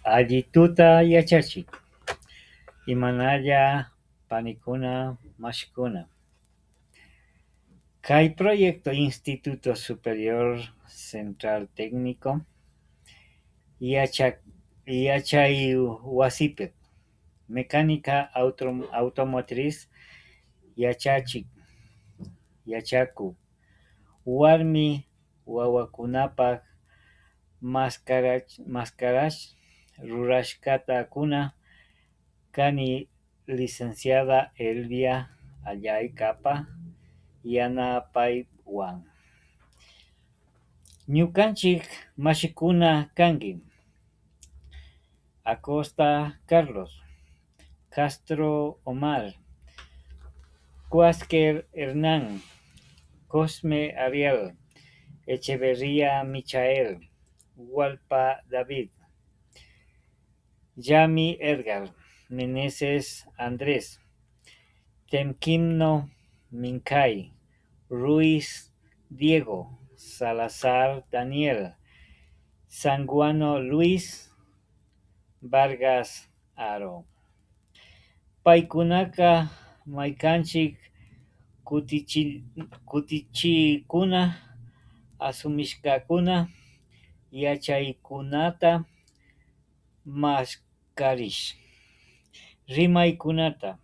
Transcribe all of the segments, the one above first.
Allituta yachachik. Imanalla panikuna mashkuna. Kay proyecto Instituto Superior Central Técnico yachay wasipi mecánica automotriz yachachik yachaku warmi wawakunapak mascarach rurashkatakuna kani licenciada Elvia Ayay Capa yanapaywan. Ñukanchik mashikuna kanki. Acosta Carlos, Castro Omar, Cuásquer Hernán, Cosme Ariel, Echeverría Michael, Hualpa David, Yami Edgar, Meneses Andrés, Temquimno Mincay, Ruiz Diego, Salazar Daniel, Sanguano Luis, Vargas Aro. Paikunaka Maikanchik kutichikuna asumishkakuna yachaykunata maskarish. Rimaykunata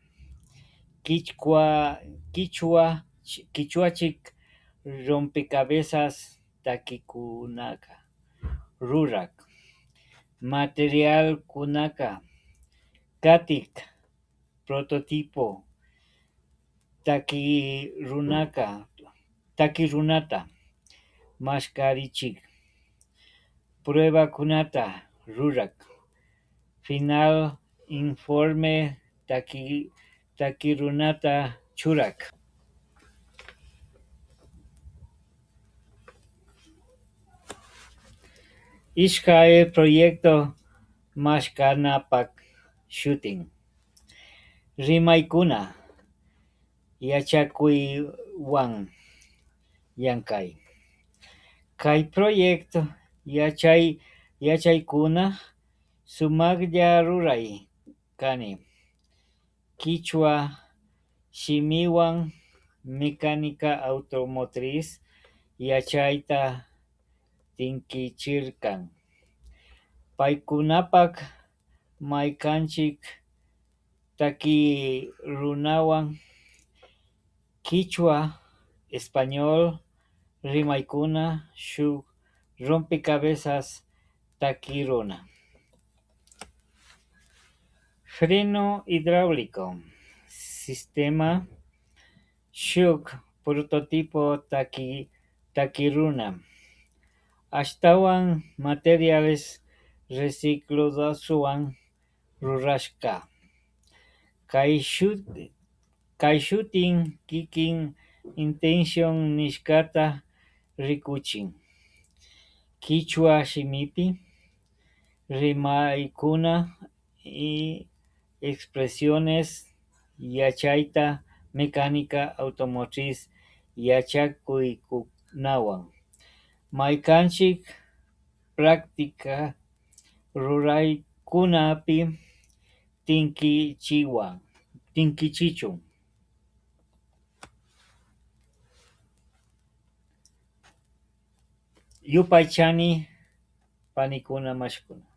Quichuachik rompecabezas takikunaka rurak. Material kunaka katik prototipo takirunata mashkarichik. Prueba kunata rurak. Final informe takirunata churak. Ishkae proyecto mashkanapak shooting. Rimaykuna yachakuywan yankay. Kay proyecto yachaykuna sumaqlla ruray kani. Quichua shimiwan mecánica automotriz yachayta tinkichirkan. Paykunapak maykanchik takirunawan Quichua, español, rimaykuna shuk rompecabezas takiruna. Freno hidráulico. Sistema shuk prototipo takiruna. Ashtawan materiales recicladoswan rurashka. Kay shooting kikin intention nishkata rikuchin. Quichua shimipi rimaykuna y expresiones yachayta mecánica automotriz yachakuykunawan. Maykanchik práctica ruraykunapi tinkichichun. Yupaychani panikuna mashkuna.